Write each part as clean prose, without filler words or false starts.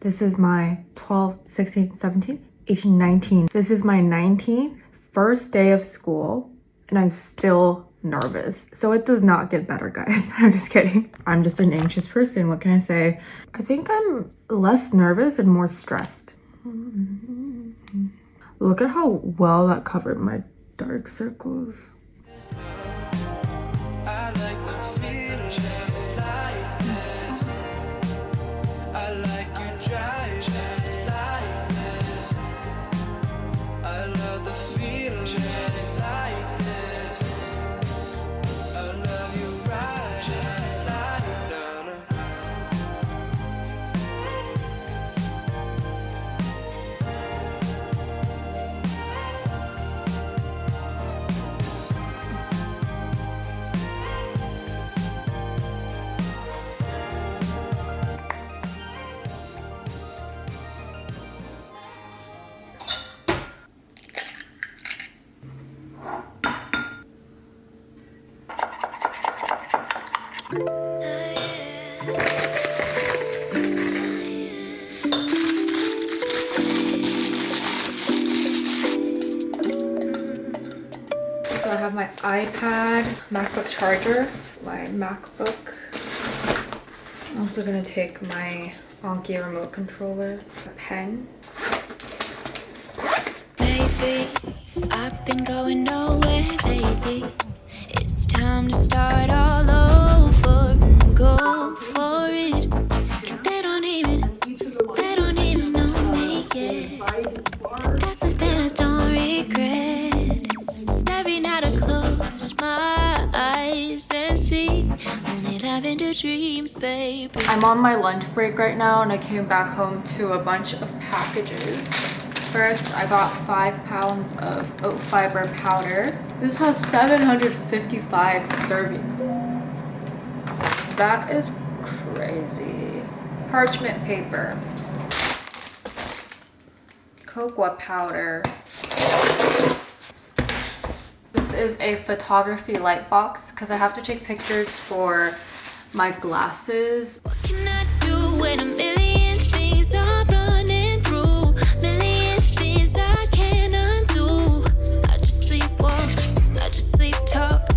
This is my 12, 16, 17, 18, 19. This is my 19th first day of school and I'm still nervous. So it does not get better, guys. I'm just kidding. I'm just an anxious person. What can I say? I think I'm less nervous and more stressed. Look at how well that covered my dark circles. So I have my iPad, MacBook charger, my MacBook. I'm also gonna take my Anki remote controller, a pen. Baby, I've been going nowhere lately. It's time to start all over and go for it. 'Cause they don't even know me yet. That's something I don't regret. Every night I close my eyes and see only loving the dreams, baby. I'm on my lunch break right now and I came back home to a bunch of packages. First, I got 5 pounds of oat fiber powder. This has 755 servings. That is crazy. Parchment paper. Cocoa powder. This is a photography light box because I have to take pictures for my glasses. What can I do when a million things are running through? Million things I can't undo. I just sleepwalk, I just sleep talk.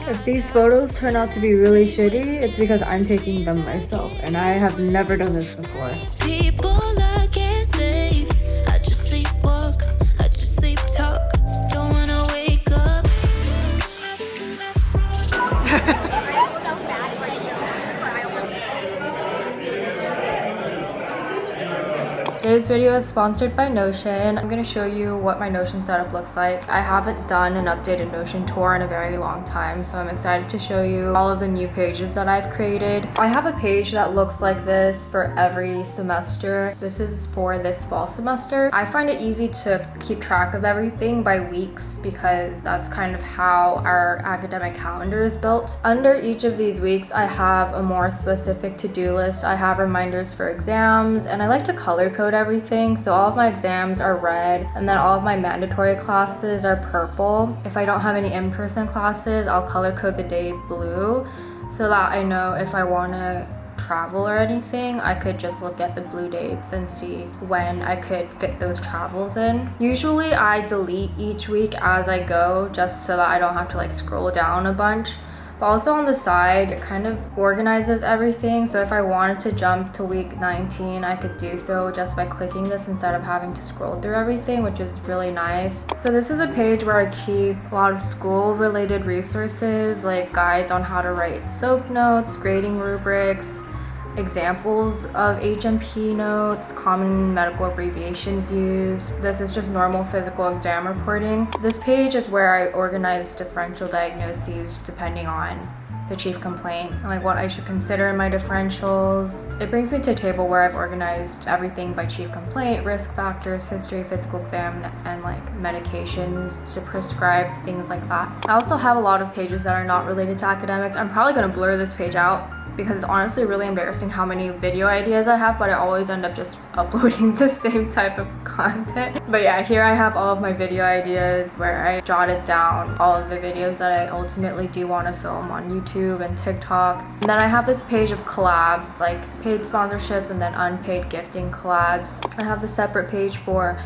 If these photos turn out to be really shitty, it's because I'm taking them myself and I have never done this before. People I can't save. I just sleepwalk, I just sleep talk. Don't wanna wake up. Today's video is sponsored by Notion. I'm going to show you what my Notion setup looks like. I haven't done an updated Notion tour in a very long time, so I'm excited to show you all of the new pages that I've created. I have a page that looks like this for every semester. This is for this fall semester. I find it easy to keep track of everything by weeks because that's kind of how our academic calendar is built. Under each of these weeks, I have a more specific to-do list. I have reminders for exams, and I like to color code everything. So all of my exams are red and then all of my mandatory classes are purple. If I don't have any in-person classes, I'll color code the day blue so that I know if I want to travel or anything, I could just look at the blue dates and see when I could fit those travels in. Usually I delete each week as I go just so that I don't have to like scroll down a bunch. But also on the side, it kind of organizes everything. So if I wanted to jump to week 19, I could do so just by clicking this instead of having to scroll through everything, which is really nice. So this is a page where I keep a lot of school-related resources, like guides on how to write SOAP notes, grading rubrics, examples of HMP notes, common medical abbreviations used. This is just normal physical exam reporting. This page is where I organize differential diagnoses depending on the chief complaint and like what I should consider in my differentials. It brings me to a table where I've organized everything by chief complaint, risk factors, history, physical exam, and like medications to prescribe, things like that. I also have a lot of pages that are not related to academics. I'm probably gonna blur this page out because it's honestly really embarrassing how many video ideas I have, but I always end up just uploading the same type of content. But yeah, here I have all of my video ideas where I jotted down all of the videos that I ultimately do want to film on YouTube and TikTok. And then I have this page of collabs, like paid sponsorships and then unpaid gifting collabs. I have the separate page for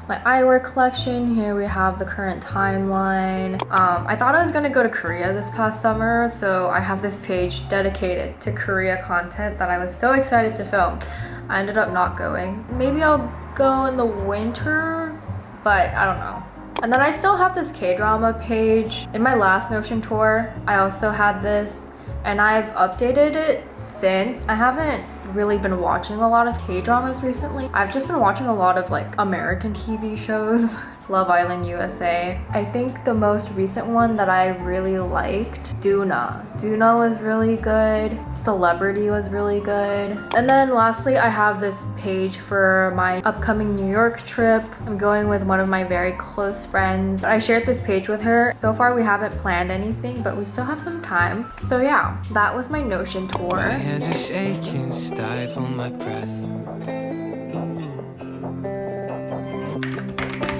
my eyewear collection. Here we have the current timeline. I thought I was gonna go to Korea this past summer, so I have this page dedicated to Korea content that I was so excited to film. I ended up not going. Maybe I'll go in the winter, but I don't know. And then I still have this K-drama page. In my last Notion tour, I also had this, and I've updated it since. I haven't really been watching a lot of K-dramas recently. I've just been watching a lot of like American TV shows. Love Island USA. I think the most recent one that I really liked, Duna. Duna was really good. Celebrity was really good. And then lastly, I have this page for my upcoming New York trip. I'm going with one of my very close friends. I shared this page with her. So far we haven't planned anything, but we still have some time. So yeah, that was my Notion tour. My hands are shaking, stifle my breath.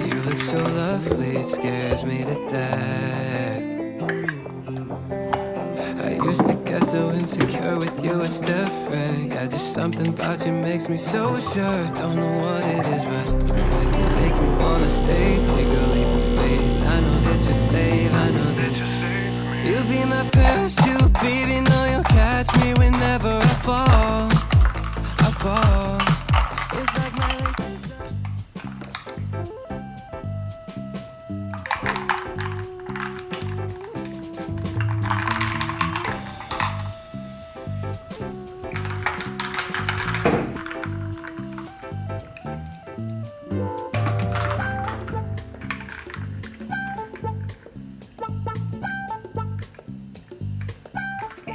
You look so lovely, it scares me to death. I used to get so insecure with you, it's different. Yeah, just something about you makes me so sure. Don't know what it is, but you make me wanna stay. Take a leap of faith. I know that you're safe, I know that you're safe. You'll be my parachute, baby, know you'll catch me whenever I fall. I fall. It's like my laces.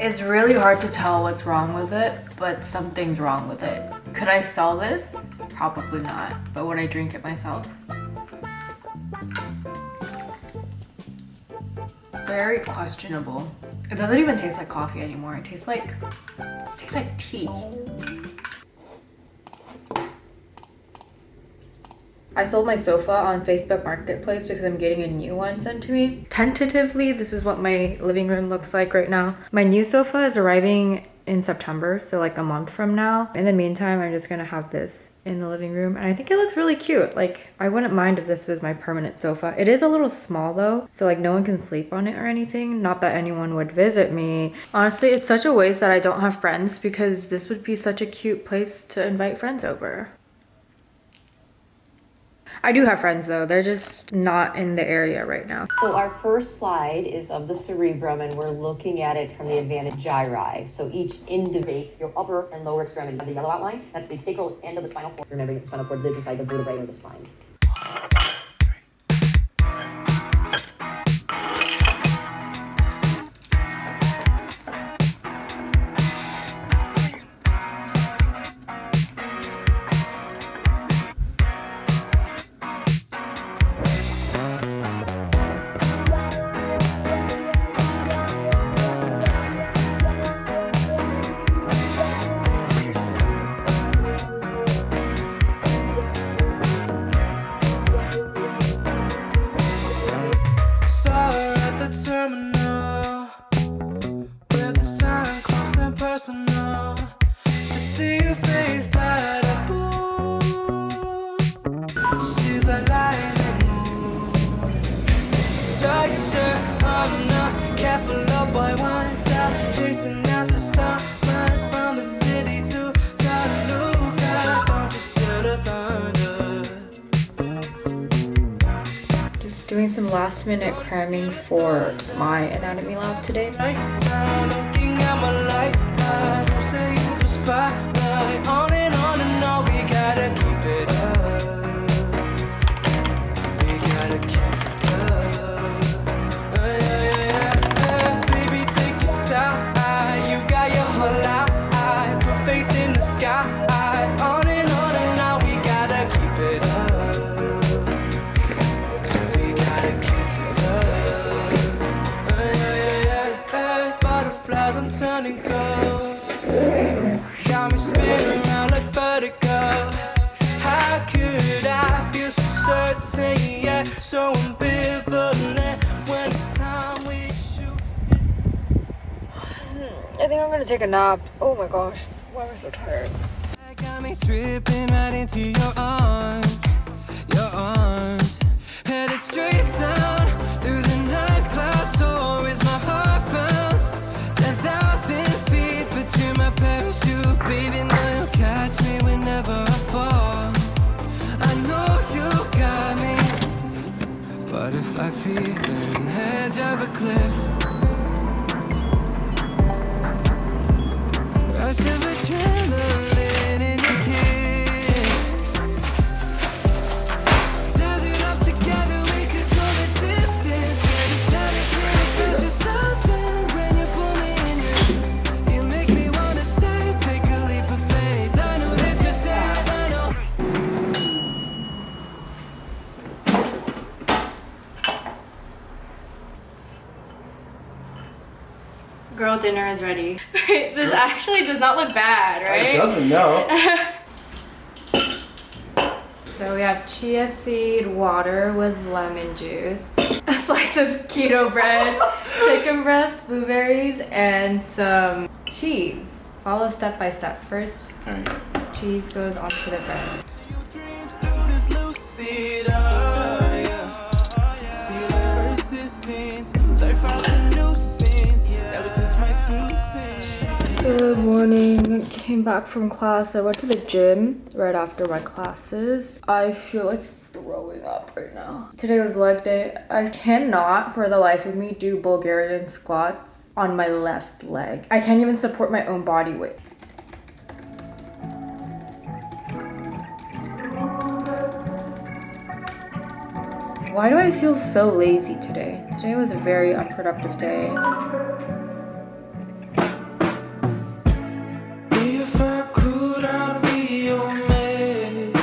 It's really hard to tell what's wrong with it, but something's wrong with it. Could I sell this? Probably not, but would I drink it myself? Very questionable. It doesn't even taste like coffee anymore. It tastes like tea. I sold my sofa on Facebook Marketplace because I'm getting a new one sent to me. Tentatively, this is what my living room looks like right now. My new sofa is arriving in September, so like a month from now. In the meantime, I'm just gonna have this in the living room, and I think it looks really cute. Like, I wouldn't mind if this was my permanent sofa. It is a little small though, so like no one can sleep on it or anything. Not that anyone would visit me. Honestly, it's such a waste that I don't have friends because this would be such a cute place to invite friends over. I do have friends though, they're just not in the area right now. So our first slide is of the cerebrum, and we're looking at it from the advantage gyri. So each individual, your upper and lower extremity of the yellow outline, that's the sacral end of the spinal cord. Remembering the spinal cord lives inside the vertebrae of the spine. To see your face light up, ooh. She's like lightning moon. Structure on the careful up boy wind down, chasing out the sunrise from the city to Tallahassee. Don't you still the thunder? Just doing some last minute cramming for my anatomy lab today. Looking at my light, I don't say you just fly right on and on, we gotta keep it up. We gotta keep it up. Baby, take your time. You got your whole life. Put faith in the sky. On and on, we gotta keep it up. We gotta keep it up. Butterflies, I'm turning gold. so ambivalent when it's time we shoot. I think I'm gonna take a nap. Oh my gosh, why am I so tired? Got me tripping right into your arms, headed straight down through the night clouds. So is my heart bounce 10,000 feet, but you're my parachute, baby. Now you'll catch me whenever I fall. I know you got me, but if I feel an edge of a cliff, rush of adrenaline in your kiss. Tethered up together, we could go the distance. Yeah, the status really feels just something when you pull me in. You make me wanna stay, take a leap of faith. I know that you're sad, I know. Girl dinner is ready. This actually does not look bad, right? It doesn't, no. So we have chia seed water with lemon juice, a slice of keto bread, chicken breast, blueberries, and some cheese. Follow step by step. First, cheese goes onto the bread. Good morning. Came back from class. I went to the gym right after my classes. I feel like throwing up right now. Today was leg day. I cannot for the life of me do Bulgarian squats on my left leg. I can't even support my own body weight. Why do I feel so lazy today? Today was a very unproductive day. If I could, I'd be your man.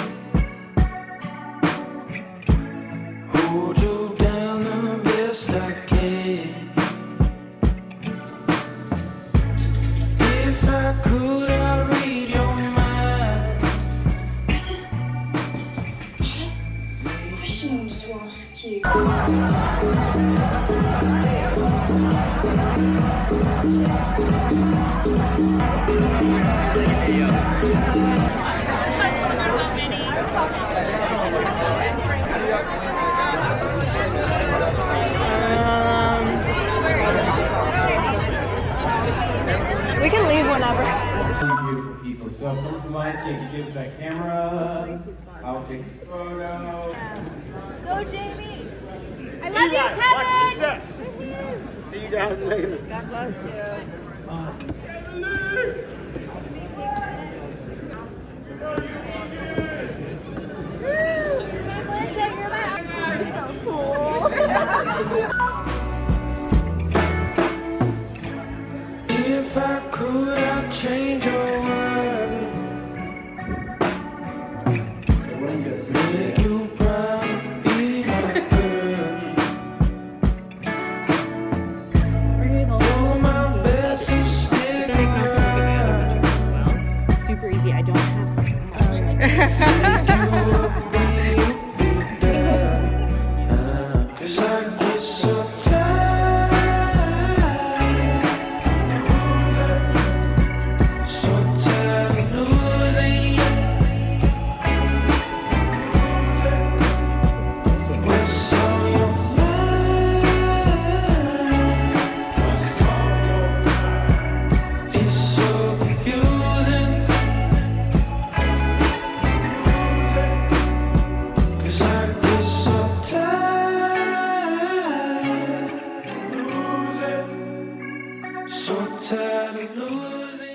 Hold you down the best I can. If I could, I'd read your mind. I just questions to ask you. We can leave whenever. Beautiful people. So if someone from Lions Gate can give us that camera, I will take a photo. Go, Jamie! I love you, Kevin! See you guys later. God bless you. If I could, I'd change your world. So what do you guys Make you proud, be my girl. Do my best to stick around. Super easy. I don't have to say much. Cause I get so tired. So tired of losing you. What's on your mind? It's so confusing. Cause I get so tired. So tired of losing.